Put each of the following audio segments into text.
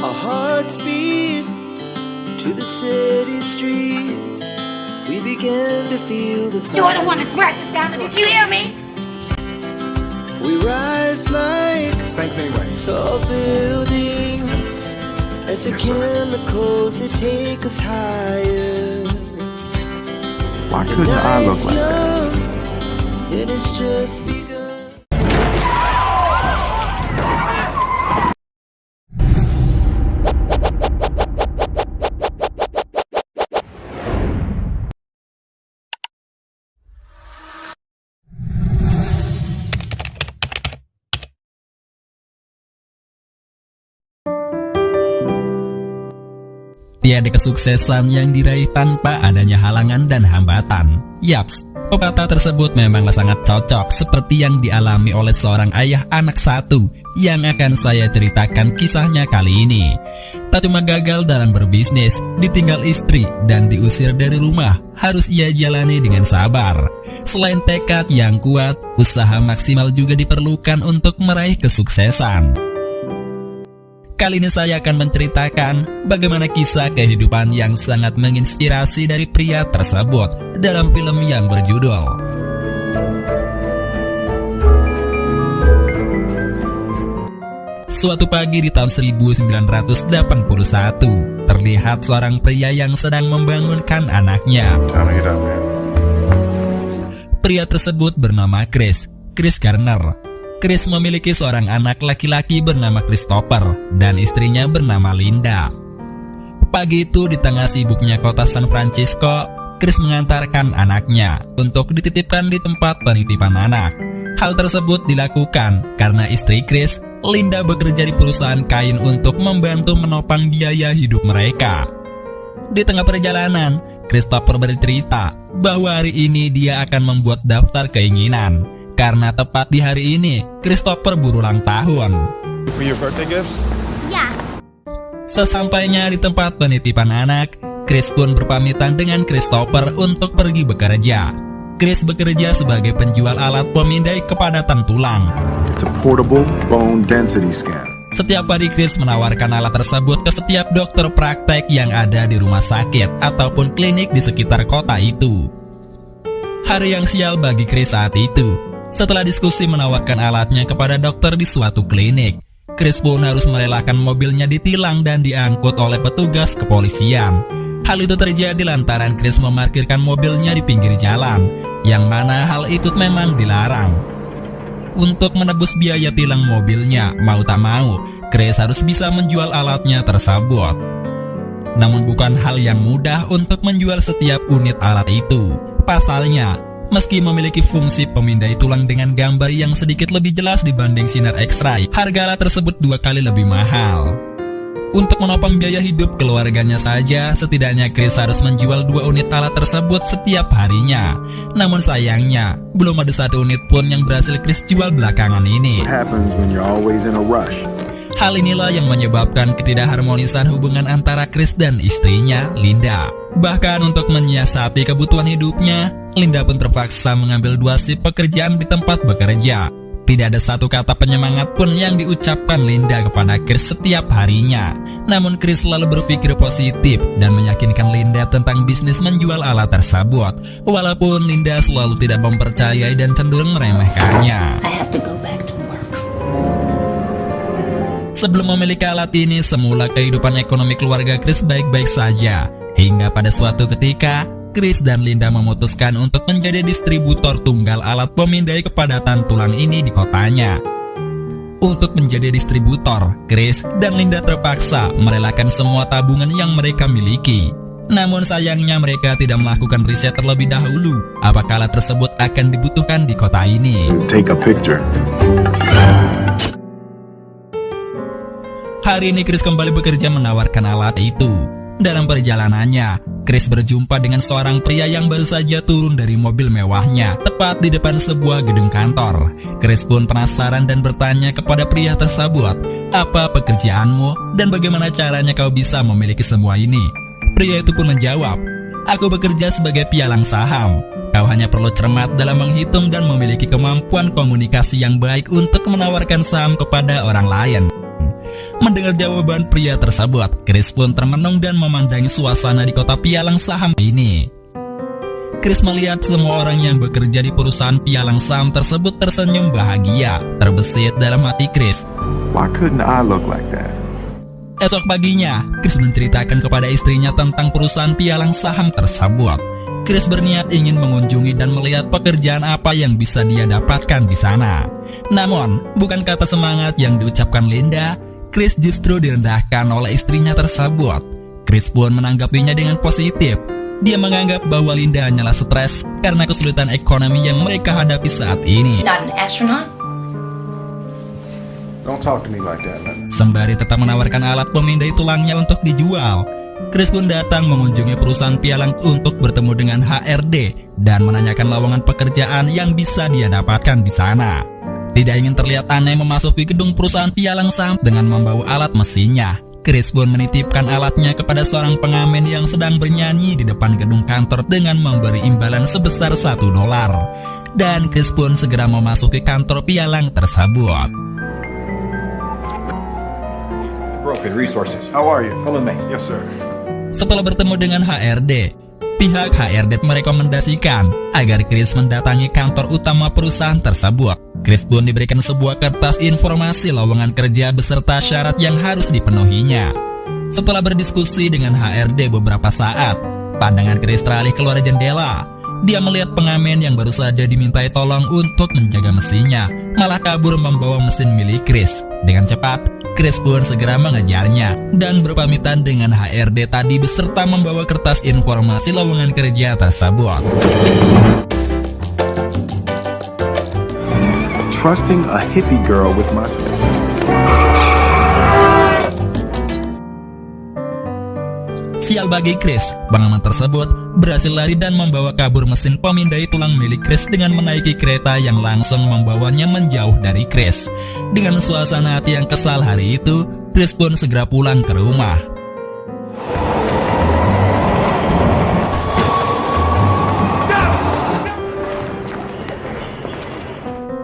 Our hearts beat to the city streets. We began to feel the fire. You're the one that dragged us down. Did you hear me? We rise like Thanks anyway. tall buildings as the chemicals they take us higher. Why couldn't I look like that? Young, it has just begun. Tiada kesuksesan yang diraih tanpa adanya halangan dan hambatan. Yaps, pepatah tersebut memanglah sangat cocok seperti yang dialami oleh seorang ayah anak satu yang akan saya ceritakan kisahnya kali ini. Tak cuma gagal dalam berbisnis, ditinggal istri, dan diusir dari rumah, harus ia jalani dengan sabar. Selain tekad yang kuat, usaha maksimal juga diperlukan untuk meraih kesuksesan. Kali ini saya akan menceritakan bagaimana kisah kehidupan yang sangat menginspirasi dari pria tersebut dalam film yang berjudul Suatu pagi di tahun 1981, terlihat seorang pria yang sedang membangunkan anaknya. Pria tersebut bernama Chris Garner. Chris memiliki seorang anak laki-laki bernama Christopher dan istrinya bernama Linda. Pagi itu di tengah sibuknya kota San Francisco, Chris mengantarkan anaknya untuk dititipkan di tempat penitipan anak. Hal tersebut dilakukan karena istri Chris, Linda, bekerja di perusahaan kain untuk membantu menopang biaya hidup mereka. Di tengah perjalanan, Christopher bercerita bahwa hari ini dia akan membuat daftar keinginan. Karena tepat di hari ini, Christopher berulang tahun. For your birthday gifts? Yeah. Sesampainya di tempat penitipan anak, Chris pun berpamitan dengan Christopher untuk pergi bekerja. Chris bekerja sebagai penjual alat pemindai kepadatan tulang. It's a portable bone density scan. Setiap hari Chris menawarkan alat tersebut ke setiap dokter praktek yang ada di rumah sakit ataupun klinik di sekitar kota itu. Hari yang sial bagi Chris saat itu. Setelah diskusi menawarkan alatnya kepada dokter di suatu klinik, Chris pun harus merelakan mobilnya ditilang dan diangkut oleh petugas kepolisian. Hal itu terjadi lantaran Chris memarkirkan mobilnya di pinggir jalan, yang mana hal itu memang dilarang. Untuk menebus biaya tilang mobilnya, mau tak mau, Chris harus bisa menjual alatnya tersebut. Namun bukan hal yang mudah untuk menjual setiap unit alat itu. Pasalnya, meski memiliki fungsi pemindai tulang dengan gambar yang sedikit lebih jelas dibanding sinar X-ray, harga alat tersebut 2 kali lebih mahal. Untuk menopang biaya hidup keluarganya saja, setidaknya Chris harus menjual 2 unit alat tersebut setiap harinya. Namun sayangnya, belum ada 1 unit pun yang berhasil Chris jual belakangan ini. What happens when you're always in a rush? Hal inilah yang menyebabkan ketidakharmonisan hubungan antara Chris dan istrinya, Linda. Bahkan untuk menyiasati kebutuhan hidupnya, Linda pun terpaksa mengambil 2 shift pekerjaan di tempat bekerja. Tidak ada satu kata penyemangat pun yang diucapkan Linda kepada Chris setiap harinya. Namun Chris selalu berpikir positif dan meyakinkan Linda tentang bisnis menjual alat tersebut. Walaupun Linda selalu tidak mempercayai dan cenderung meremehkannya. I have to go back to work. Sebelum memiliki alat ini, semula kehidupan ekonomi keluarga Chris baik-baik saja. Hingga pada suatu ketika, Chris dan Linda memutuskan untuk menjadi distributor tunggal alat pemindai kepadatan tulang ini di kotanya. Untuk menjadi distributor, Chris dan Linda terpaksa merelakan semua tabungan yang mereka miliki. Namun sayangnya mereka tidak melakukan riset terlebih dahulu apakah alat tersebut akan dibutuhkan di kota ini. Take a picture. Hari ini Chris kembali bekerja menawarkan alat itu. Dalam perjalanannya, Chris berjumpa dengan seorang pria yang baru saja turun dari mobil mewahnya, tepat di depan sebuah gedung kantor. Chris pun penasaran dan bertanya kepada pria tersebut, "Apa pekerjaanmu dan bagaimana caranya kau bisa memiliki semua ini?" Pria itu pun menjawab, "Aku bekerja sebagai pialang saham. Kau hanya perlu cermat dalam menghitung dan memiliki kemampuan komunikasi yang baik untuk menawarkan saham kepada orang lain." Mendengar jawaban pria tersebut, Chris pun termenung dan memandangi suasana di kota pialang saham ini. Chris melihat semua orang yang bekerja di perusahaan pialang saham tersebut tersenyum bahagia. Terbesit dalam hati Chris, Why couldn't I look like that? esok paginya, Chris menceritakan kepada istrinya tentang perusahaan pialang saham tersebut. Chris berniat ingin mengunjungi dan melihat pekerjaan apa yang bisa dia dapatkan di sana. Namun, bukan kata semangat yang diucapkan Linda, Chris justru direndahkan oleh istrinya tersebut. Chris pun menanggapinya dengan positif. Dia menganggap bahwa Linda hanyalah stres karena kesulitan ekonomi yang mereka hadapi saat ini. Not an astronaut? Don't talk to me like that, Linda. Sembari tetap menawarkan alat pemindai tulangnya untuk dijual, Chris pun datang mengunjungi perusahaan pialang untuk bertemu dengan HRD dan menanyakan lowongan pekerjaan yang bisa dia dapatkan di sana. Tidak ingin terlihat aneh memasuki gedung perusahaan pialang saham dengan membawa alat mesinnya, Chris pun menitipkan alatnya kepada seorang pengamen yang sedang bernyanyi di depan gedung kantor dengan memberi imbalan sebesar $1. Dan Chris pun segera memasuki kantor pialang tersebut. Broken Resources. How are you? Come with me. Yes, sir. Setelah bertemu dengan HRD, pihak HRD merekomendasikan agar Chris mendatangi kantor utama perusahaan tersebut. Chris pun diberikan sebuah kertas informasi lowongan kerja beserta syarat yang harus dipenuhinya. Setelah berdiskusi dengan HRD beberapa saat, pandangan Chris teralih keluar jendela. Dia melihat pengamen yang baru saja dimintai tolong untuk menjaga mesinnya malah kabur membawa mesin milik Chris. Dengan cepat, Chris pun segera mengejarnya dan berpamitan dengan HRD tadi beserta membawa kertas informasi lowongan kerja tersebut. Trusting a hippie girl with my stuff. Sial bagi Chris, pengamen tersebut berhasil lari dan membawa kabur mesin pemindai tulang milik Chris dengan menaiki kereta yang langsung membawanya menjauh dari Chris. Dengan suasana hati yang kesal hari itu, Chris pun segera pulang ke rumah.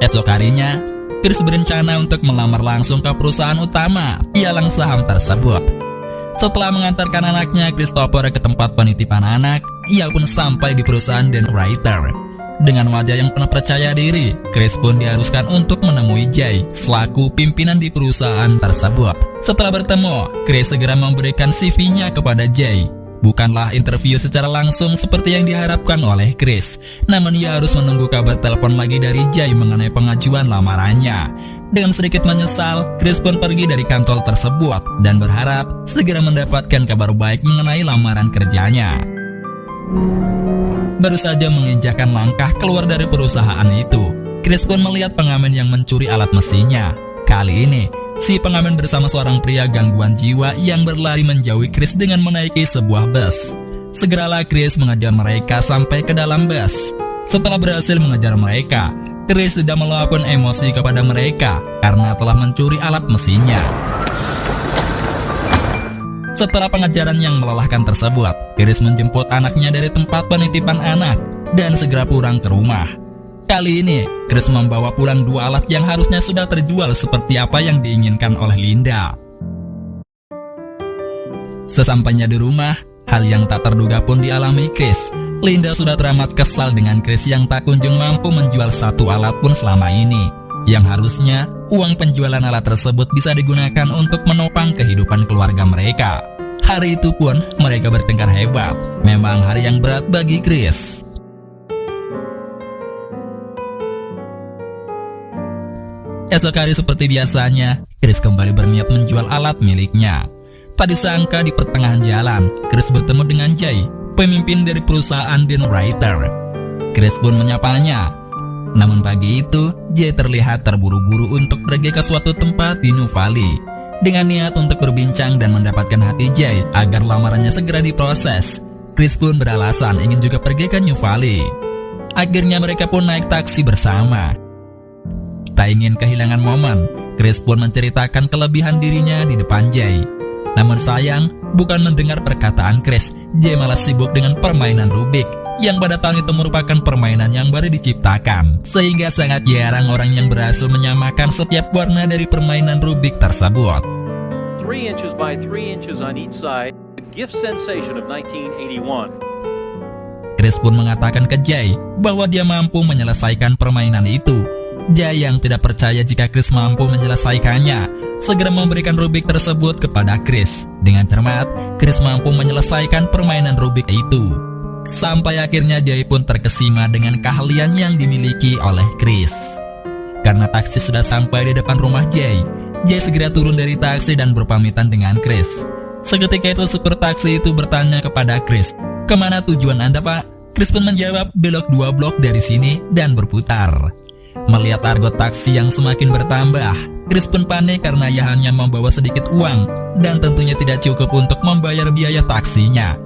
Esok harinya, Chris berencana untuk melamar langsung ke perusahaan utama pialang saham tersebut. Setelah mengantarkan anaknya Christopher ke tempat penitipan anak, ia pun sampai di perusahaan Dan Writer. Dengan wajah yang penuh percaya diri, Chris pun diharuskan untuk menemui Jay selaku pimpinan di perusahaan tersebut. Setelah bertemu, Chris segera memberikan CV-nya kepada Jay. Bukanlah interview secara langsung seperti yang diharapkan oleh Chris, namun ia harus menunggu kabar telepon lagi dari Jay mengenai pengajuan lamarannya. Dengan sedikit menyesal, Chris pun pergi dari kantor tersebut dan berharap segera mendapatkan kabar baik mengenai lamaran kerjanya. Baru saja menginjakkan langkah keluar dari perusahaan itu, Chris pun melihat pengamen yang mencuri alat mesinnya. Kali ini, si pengamen bersama seorang pria gangguan jiwa yang berlari menjauhi Chris dengan menaiki sebuah bus. Segeralah Chris mengejar mereka sampai ke dalam bus. Setelah berhasil mengejar mereka, Chris tidak meluapkan emosi kepada mereka karena telah mencuri alat mesinnya. Setelah pengejaran yang melelahkan tersebut, Chris menjemput anaknya dari tempat penitipan anak dan segera pulang ke rumah. Kali ini, Chris membawa pulang 2 alat yang harusnya sudah terjual seperti apa yang diinginkan oleh Linda. Sesampainya di rumah, hal yang tak terduga pun dialami Chris. Linda sudah teramat kesal dengan Chris yang tak kunjung mampu menjual 1 alat pun selama ini. Yang harusnya, uang penjualan alat tersebut bisa digunakan untuk menopang kehidupan keluarga mereka. Hari itu pun, mereka bertengkar hebat. Memang hari yang berat bagi Chris. Esok hari seperti biasanya, Chris kembali berniat menjual alat miliknya. Tak disangka di pertengahan jalan, Chris bertemu dengan Jay, pemimpin dari perusahaan Dan Writer. Chris pun menyapanya. Namun pagi itu, Jay terlihat terburu-buru untuk pergi ke suatu tempat di New Valley dengan niat untuk berbincang dan mendapatkan hati Jay agar lamarannya segera diproses. Chris pun beralasan ingin juga pergi ke New Valley. Akhirnya mereka pun naik taksi bersama. Tak ingin kehilangan momen, Chris pun menceritakan kelebihan dirinya di depan Jay. Namun sayang, bukan mendengar perkataan Chris, Jay malah sibuk dengan permainan Rubik yang pada tahun itu merupakan permainan yang baru diciptakan, sehingga sangat jarang orang yang berhasil menyamakan setiap warna dari permainan Rubik tersebut. 3 inches by 3 inches on each side. The gift sensation of 1981. Chris pun mengatakan ke Jay bahwa dia mampu menyelesaikan permainan itu. Jay yang tidak percaya jika Chris mampu menyelesaikannya, segera memberikan Rubik tersebut kepada Chris. Dengan cermat, Chris mampu menyelesaikan permainan Rubik itu. Sampai akhirnya Jay pun terkesima dengan keahlian yang dimiliki oleh Chris. Karena taksi sudah sampai di depan rumah Jay, Jay segera turun dari taksi dan berpamitan dengan Chris. Seketika itu supir taksi itu bertanya kepada Chris, "Kemana tujuan Anda, Pak?" Chris pun menjawab, "Belok 2 blok dari sini dan berputar." Melihat argot taksi yang semakin bertambah, Chris pun panik karena ia hanya membawa sedikit uang dan tentunya tidak cukup untuk membayar biaya taksinya.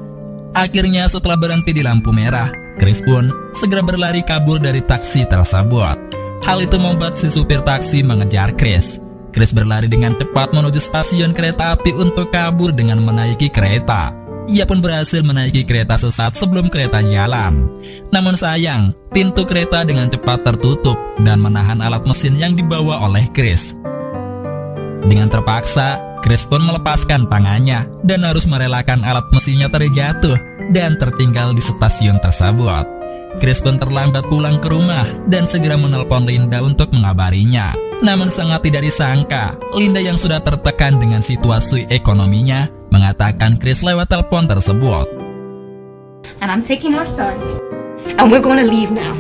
Akhirnya setelah berhenti di lampu merah, Chris pun segera berlari kabur dari taksi tersebut. Hal itu membuat si supir taksi mengejar Chris. Chris berlari dengan cepat menuju stasiun kereta api untuk kabur dengan menaiki kereta. Ia pun berhasil menaiki kereta sesaat sebelum kereta jalan. Namun sayang, pintu kereta dengan cepat tertutup dan menahan alat mesin yang dibawa oleh Chris. Dengan terpaksa, Chris pun melepaskan tangannya dan harus merelakan alat mesinnya terjatuh dan tertinggal di stasiun tersebut. Chris pun terlambat pulang ke rumah dan segera menelpon Linda untuk mengabarinya. Namun sangat tidak disangka, Linda yang sudah tertekan dengan situasi ekonominya mengatakan Chris lewat telepon tersebut. And I'm taking our son, and we're gonna leave now.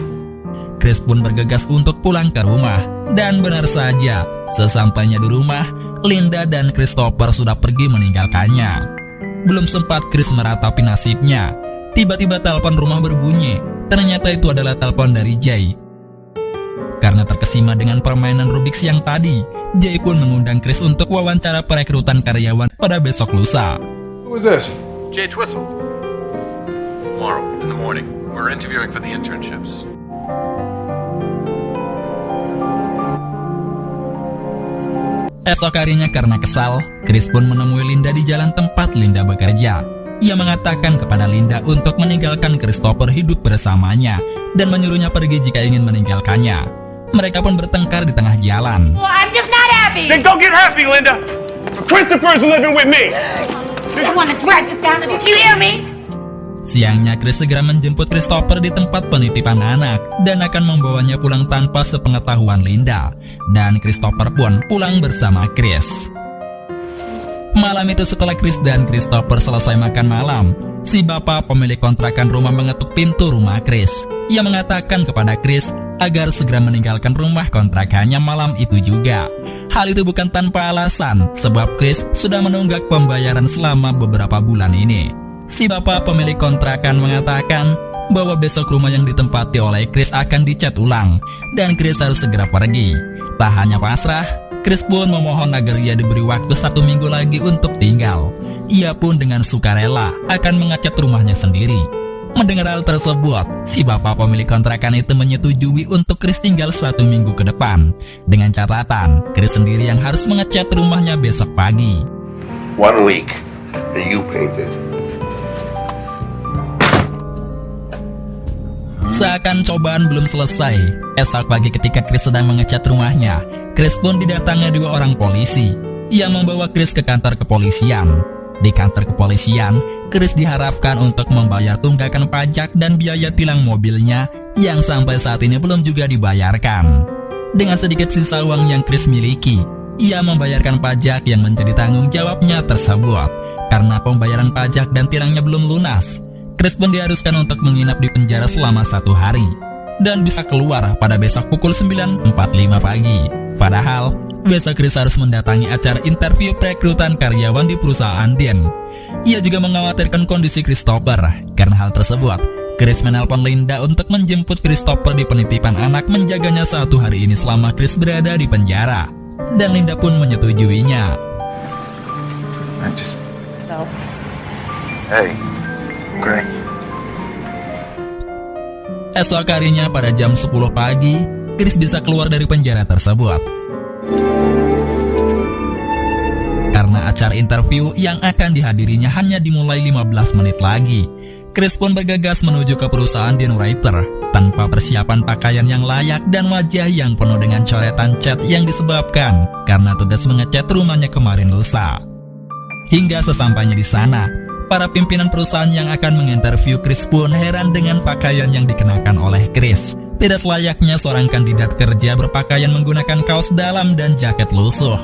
Chris pun bergegas untuk pulang ke rumah. Dan benar saja, sesampainya di rumah, Linda dan Christopher sudah pergi meninggalkannya. Belum sempat Chris meratapi nasibnya, tiba-tiba telepon rumah berbunyi. Ternyata itu adalah telepon dari Jay. Karena terkesima dengan permainan Rubik siang tadi, Jay pun mengundang Chris untuk wawancara perekrutan karyawan pada besok lusa. Who was this? Jay Twistle. Tomorrow, in the morning, we're interviewing for the internships. Esok harinya karena kesal, Chris pun menemui Linda di jalan tempat Linda bekerja. Ia mengatakan kepada Linda untuk meninggalkan Christopher hidup bersamanya dan menyuruhnya pergi jika ingin meninggalkannya. Mereka pun bertengkar di tengah jalan. Well, I'm just not happy. Then go get happy, Linda. Christopher's living with me. You want to drag this down? Did you hear me? Siangnya Chris segera menjemput Christopher di tempat penitipan anak dan akan membawanya pulang tanpa sepengetahuan Linda. Dan Christopher pun pulang bersama Chris. Malam itu setelah Chris dan Christopher selesai makan malam, si bapak pemilik kontrakan rumah mengetuk pintu rumah Chris. Ia mengatakan kepada Chris agar segera meninggalkan rumah kontrakannya malam itu juga. Hal itu bukan tanpa alasan, sebab Chris sudah menunggak pembayaran selama beberapa bulan ini. Si bapak pemilik kontrakan mengatakan bahwa besok rumah yang ditempati oleh Chris akan dicat ulang dan Chris harus segera pergi. Tak hanya pasrah, Chris pun memohon agar ia diberi waktu 1 minggu lagi untuk tinggal. Ia pun dengan sukarela akan mengecat rumahnya sendiri. Mendengar hal tersebut, si bapak pemilik kontrakan itu menyetujui untuk Chris tinggal 1 minggu ke depan. Dengan catatan, Chris sendiri yang harus mengecat rumahnya besok pagi. 1 week, and you painted. Seakan cobaan belum selesai, esok pagi ketika Chris sedang mengecat rumahnya, Chris pun didatangi 2 orang polisi yang membawa Chris ke kantor kepolisian. Di kantor kepolisian, Chris diharapkan untuk membayar tunggakan pajak dan biaya tilang mobilnya yang sampai saat ini belum juga dibayarkan. Dengan sedikit sisa uang yang Chris miliki, ia membayarkan pajak yang menjadi tanggung jawabnya tersebut. Karena pembayaran pajak dan tilangnya belum lunas, Chris pun diharuskan untuk menginap di penjara selama 1 hari dan bisa keluar pada besok pukul 9.45 pagi. Padahal, besok Chris harus mendatangi acara interview perekrutan karyawan di perusahaan Den. Ia juga mengkhawatirkan kondisi Christopher. Karena hal tersebut, Chris menelpon Linda untuk menjemput Christopher di penitipan anak menjaganya 1 hari ini selama Chris berada di penjara. Dan Linda pun menyetujuinya. Hey, Greg. Esok harinya pada jam 10 pagi, Chris bisa keluar dari penjara tersebut. Karena acara interview yang akan dihadirinya hanya dimulai 15 menit lagi, Chris pun bergegas menuju ke perusahaan Den Writer tanpa persiapan pakaian yang layak dan wajah yang penuh dengan coretan cat yang disebabkan karena tugas mengecat rumahnya kemarin lusa. Hingga sesampainya di sana, para pimpinan perusahaan yang akan menginterview Chris pun heran dengan pakaian yang dikenakan oleh Chris. Tidak selayaknya seorang kandidat kerja berpakaian menggunakan kaos dalam dan jaket lusuh.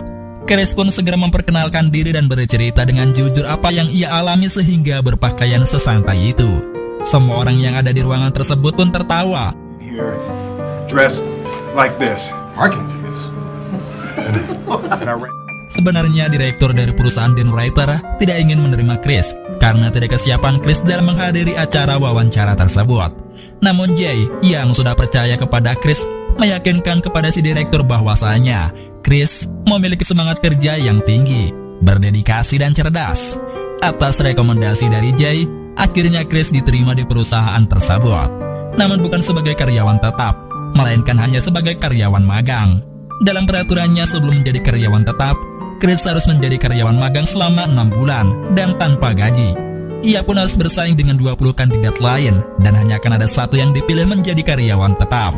Chris pun segera memperkenalkan diri dan bercerita dengan jujur apa yang ia alami sehingga berpakaian sesantai itu. Semua orang yang ada di ruangan tersebut pun tertawa. Here, dressed like this. Parking tickets. Sebenarnya direktur dari perusahaan Dan Writer tidak ingin menerima Chris karena tidak kesiapan Chris dalam menghadiri acara wawancara tersebut. Namun Jay yang sudah percaya kepada Chris meyakinkan kepada si direktur bahwasanya Chris memiliki semangat kerja yang tinggi, berdedikasi dan cerdas. Atas rekomendasi dari Jay, akhirnya Chris diterima di perusahaan tersebut. Namun bukan sebagai karyawan tetap, melainkan hanya sebagai karyawan magang. Dalam peraturannya sebelum menjadi karyawan tetap, Chris harus menjadi karyawan magang selama 6 bulan dan tanpa gaji. Ia pun harus bersaing dengan 20 kandidat lain dan hanya akan ada satu yang dipilih menjadi karyawan tetap.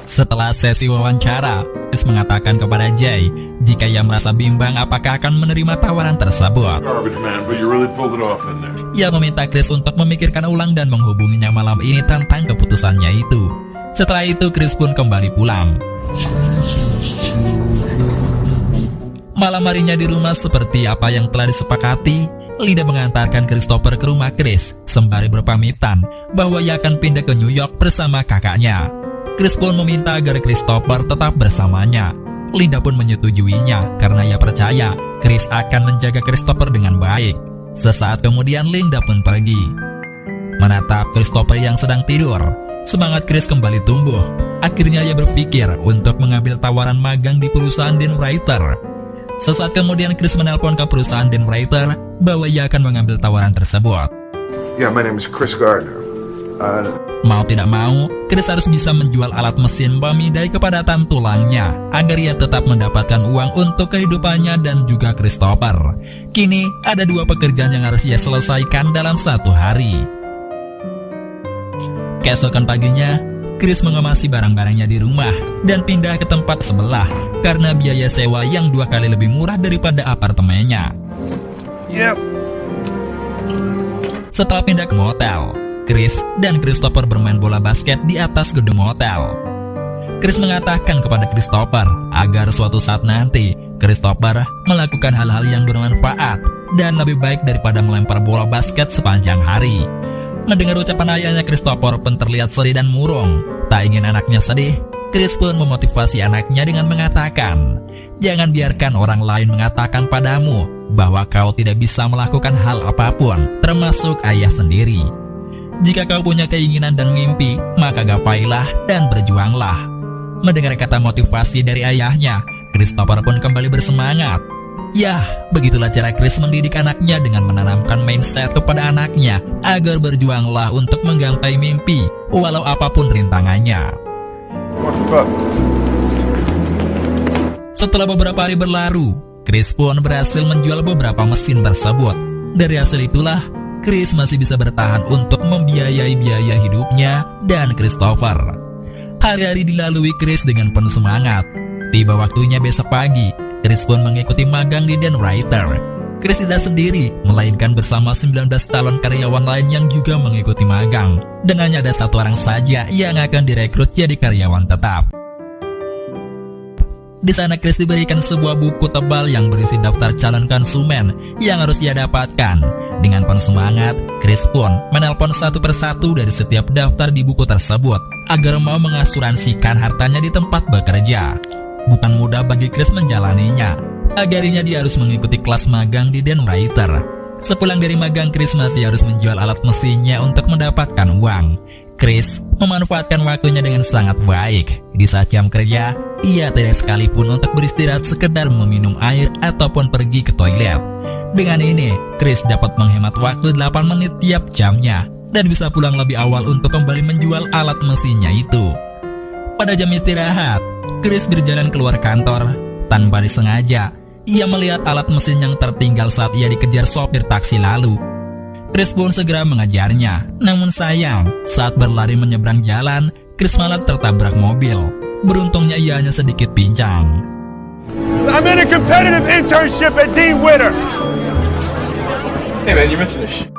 Setelah sesi wawancara, Chris mengatakan kepada Jay jika ia merasa bimbang apakah akan menerima tawaran tersebut. Garbage man, but you really pulled it off in there. Ia meminta Chris untuk memikirkan ulang dan menghubunginya malam ini tentang keputusannya itu. Setelah itu Chris pun kembali pulang. Malam harinya di rumah seperti apa yang telah disepakati, Linda mengantarkan Christopher ke rumah Chris sembari berpamitan bahwa ia akan pindah ke New York bersama kakaknya. Chris pun meminta agar Christopher tetap bersamanya. Linda pun menyetujuinya karena ia percaya Chris akan menjaga Christopher dengan baik. Sesaat kemudian Linda pun pergi. Menatap Christopher yang sedang tidur, semangat Chris kembali tumbuh. Akhirnya ia berpikir untuk mengambil tawaran magang di perusahaan Dan Writer. Sesaat kemudian Chris menelpon ke perusahaan Dan Writer bahwa ia akan mengambil tawaran tersebut. Yeah, my name is Chris Gardner. Mau tidak mau, Chris harus bisa menjual alat mesin memindai kepadatan tulangnya agar ia tetap mendapatkan uang untuk kehidupannya dan juga Christopher. Kini ada 2 pekerjaan yang harus ia selesaikan dalam 1 hari. Keesokan paginya, Chris mengemasi barang-barangnya di rumah dan pindah ke tempat sebelah karena biaya sewa yang 2 kali lebih murah daripada apartemennya. Yep. Setelah pindah ke motel, Chris dan Christopher bermain bola basket di atas gedung motel. Chris mengatakan kepada Christopher agar suatu saat nanti Christopher melakukan hal-hal yang bermanfaat dan lebih baik daripada melempar bola basket sepanjang hari. Mendengar ucapan ayahnya, Christopher pun terlihat sedih dan murung. Tak ingin anaknya sedih, Chris pun memotivasi anaknya dengan mengatakan, "Jangan biarkan orang lain mengatakan padamu bahwa kau tidak bisa melakukan hal apapun, termasuk ayah sendiri. Jika kau punya keinginan dan mimpi, maka gapailah dan berjuanglah." Mendengar kata motivasi dari ayahnya, Christopher pun kembali bersemangat. Yah, begitulah cara Chris mendidik anaknya dengan menanamkan mindset kepada anaknya agar berjuanglah untuk menggapai mimpi, walau apapun rintangannya. Setelah beberapa hari berlalu, Chris pun berhasil menjual beberapa mesin tersebut. Dari hasil itulah, Chris masih bisa bertahan untuk membiayai biaya hidupnya dan Christopher. Hari-hari dilalui Chris dengan penuh semangat. Tiba waktunya besok pagi, Chris pun mengikuti magang di Dan Writer. Chris tidak sendiri, melainkan bersama 19 calon karyawan lain yang juga mengikuti magang. Dan hanya ada 1 orang saja yang akan direkrut jadi karyawan tetap. Di sana Chris diberikan sebuah buku tebal yang berisi daftar calon konsumen yang harus ia dapatkan. Dengan penuh semangat, Chris pun menelpon satu persatu dari setiap daftar di buku tersebut agar mau mengasuransikan hartanya di tempat bekerja. Bukan mudah bagi Chris menjalaninya. Akhirnya dia harus mengikuti kelas magang di Dan Writer. Sepulang dari magang, Chris masih harus menjual alat mesinnya untuk mendapatkan uang. Chris memanfaatkan waktunya dengan sangat baik. Di saat jam kerja, ia tidak sekalipun untuk beristirahat sekedar meminum air ataupun pergi ke toilet. Dengan ini, Chris dapat menghemat waktu 8 menit tiap jamnya dan bisa pulang lebih awal untuk kembali menjual alat mesinnya itu. Pada jam istirahat, Chris berjalan keluar kantor. Tanpa disengaja, ia melihat alat mesin yang tertinggal saat ia dikejar sopir taksi lalu. Chris pun segera mengejarnya. Namun sayang, saat berlari menyeberang jalan, Chris malah tertabrak mobil. Beruntungnya ia hanya sedikit pincang. I'm in a competitive internship at Dean Witter. Hey man, you're missing a shoe.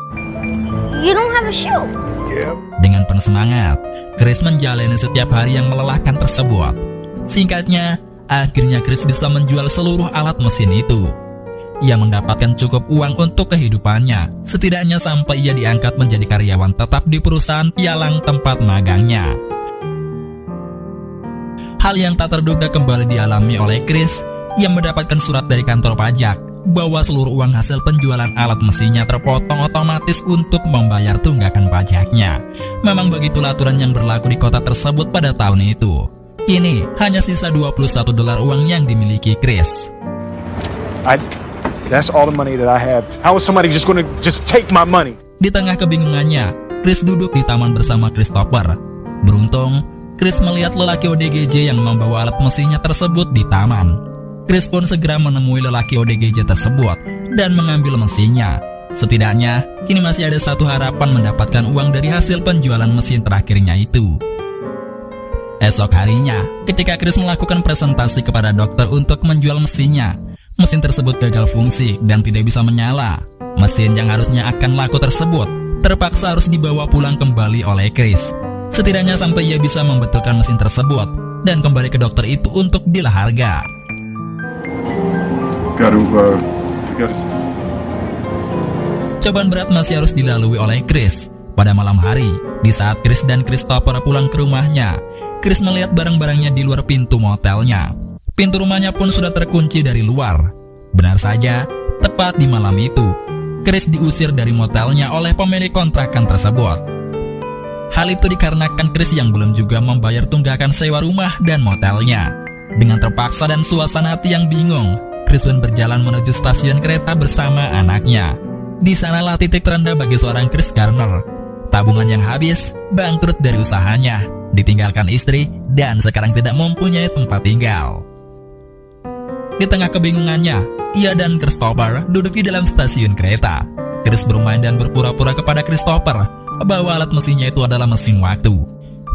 You don't have a shoe. Yeah. Dengan penuh semangat, Chris menjalani setiap hari yang melelahkan tersebut. Singkatnya, akhirnya Chris bisa menjual seluruh alat mesin itu. Ia mendapatkan cukup uang untuk kehidupannya, setidaknya sampai ia diangkat menjadi karyawan tetap di perusahaan pialang tempat magangnya. Hal yang tak terduga kembali dialami oleh Chris. Ia mendapatkan surat dari kantor pajak bahwa seluruh uang hasil penjualan alat mesinnya terpotong otomatis untuk membayar tunggakan pajaknya. Memang begitulah aturan yang berlaku di kota tersebut pada tahun itu. Kini hanya sisa $21 uang yang dimiliki Chris. That's all the money that I have. How is somebody just gonna take my money? Di tengah kebingungannya, Chris duduk di taman bersama Christopher. Beruntung, Chris melihat lelaki ODGJ yang membawa alat mesinnya tersebut di taman. Chris pun segera menemui lelaki ODGJ tersebut dan mengambil mesinnya. Setidaknya, kini masih ada satu harapan mendapatkan uang dari hasil penjualan mesin terakhirnya itu. Esok harinya, ketika Chris melakukan presentasi kepada dokter untuk menjual mesinnya, mesin tersebut gagal fungsi dan tidak bisa menyala. Mesin yang harusnya akan laku tersebut terpaksa harus dibawa pulang kembali oleh Chris. Setidaknya sampai ia bisa membetulkan mesin tersebut dan kembali ke dokter itu untuk deal harga. Cobaan berat masih harus dilalui oleh Chris. Pada malam hari, di saat Chris dan Christopher pulang ke rumahnya, Chris melihat barang-barangnya di luar pintu motelnya. Pintu rumahnya pun sudah terkunci dari luar. Benar saja, tepat di malam itu, Chris diusir dari motelnya oleh pemilik kontrakan tersebut. Hal itu dikarenakan Chris yang belum juga membayar tunggakan sewa rumah dan motelnya. Dengan terpaksa dan suasana hati yang bingung, Chris pun berjalan menuju stasiun kereta bersama anaknya. Di sanalah titik terendah bagi seorang Chris Garner. Tabungan yang habis, bangkrut dari usahanya, ditinggalkan istri, dan sekarang tidak mempunyai tempat tinggal. Di tengah kebingungannya, ia dan Christopher duduk di dalam stasiun kereta. Chris bermain dan berpura-pura kepada Christopher bahwa alat mesinnya itu adalah mesin waktu.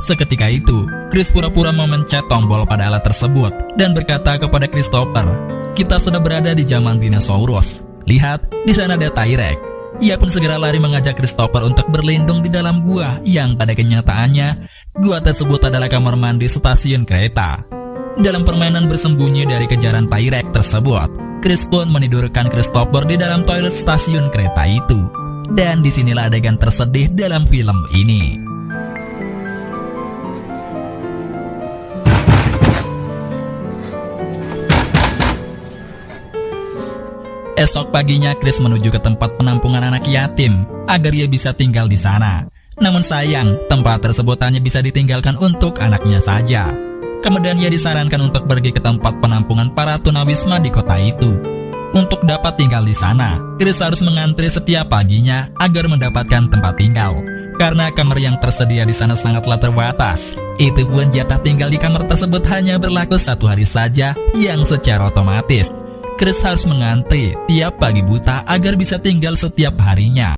Seketika itu, Chris pura-pura memencet tombol pada alat tersebut dan berkata kepada Christopher, "Kita sudah berada di zaman dinosaurus. Lihat, di sana ada T-Rex." Ia pun segera lari mengajak Christopher untuk berlindung di dalam gua yang pada kenyataannya, gua tersebut adalah kamar mandi stasiun kereta. Dalam permainan bersembunyi dari kejaran T-Rex tersebut, Chris pun menidurkan Christopher di dalam toilet stasiun kereta itu. Dan disinilah adegan tersedih dalam film ini. Esok paginya Chris menuju ke tempat penampungan anak yatim agar ia bisa tinggal di sana. Namun sayang, tempat tersebut hanya bisa ditinggalkan untuk anaknya saja. Kemudian ia disarankan untuk pergi ke tempat penampungan para tunawisma di kota itu. Untuk dapat tinggal di sana, Chris harus mengantri setiap paginya agar mendapatkan tempat tinggal. Karena kamar yang tersedia di sana sangatlah terbatas. Itu pun jatah tinggal di kamar tersebut hanya berlaku 1 hari saja, yang secara otomatis Chris harus mengantri tiap pagi buta agar bisa tinggal setiap harinya.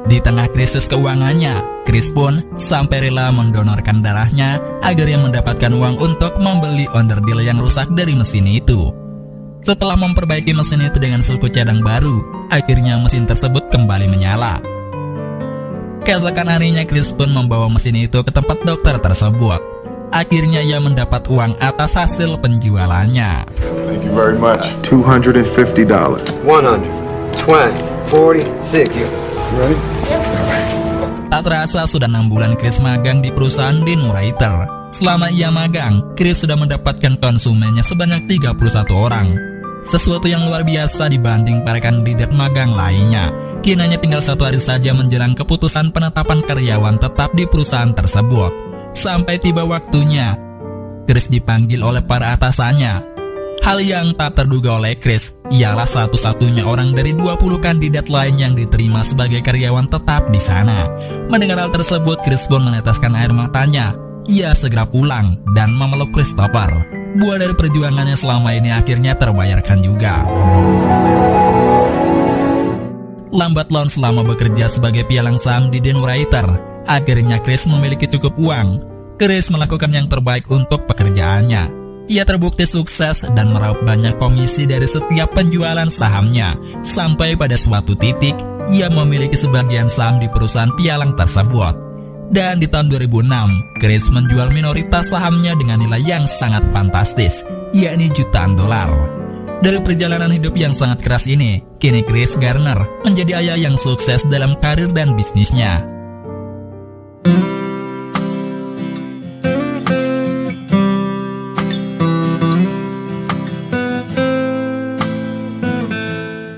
Di tengah krisis keuangannya, Chris pun sampai rela mendonorkan darahnya agar ia mendapatkan uang untuk membeli onderdil yang rusak dari mesin itu. Setelah memperbaiki mesin itu dengan suku cadang baru, akhirnya mesin tersebut kembali menyala. Keesokan harinya Chris pun membawa mesin itu ke tempat dokter tersebut. Akhirnya ia mendapat uang atas hasil penjualannya. Thank you very much. $250. 100, 20, 46. Ready? Tak terasa sudah 6 bulan Chris magang di perusahaan Dean Witter. Selama ia magang, Chris sudah mendapatkan konsumennya sebanyak 31 orang. Sesuatu yang luar biasa dibanding para kandidat magang lainnya. Kini hanya tinggal 1 hari saja menjelang keputusan penetapan karyawan tetap di perusahaan tersebut. Sampai tiba waktunya, Chris dipanggil oleh para atasannya. Hal yang tak terduga oleh Chris, ialah satu-satunya orang dari 20 kandidat lain yang diterima sebagai karyawan tetap di sana. Mendengar hal tersebut, Chris pun meneteskan air matanya. Ia segera pulang dan memeluk Christopher. Buah dari perjuangannya selama ini akhirnya terbayarkan juga. Lambat laun selama bekerja sebagai pialang saham di Dean Witter, akhirnya Chris memiliki cukup uang. Chris melakukan yang terbaik untuk pekerjaannya. Ia terbukti sukses dan meraup banyak komisi dari setiap penjualan sahamnya. Sampai pada suatu titik, ia memiliki sebagian saham di perusahaan pialang tersebut. Dan di tahun 2006, Chris menjual minoritas sahamnya dengan nilai yang sangat fantastis, yakni jutaan dolar. Dari perjalanan hidup yang sangat keras ini, kini Chris Garner menjadi ayah yang sukses dalam karir dan bisnisnya.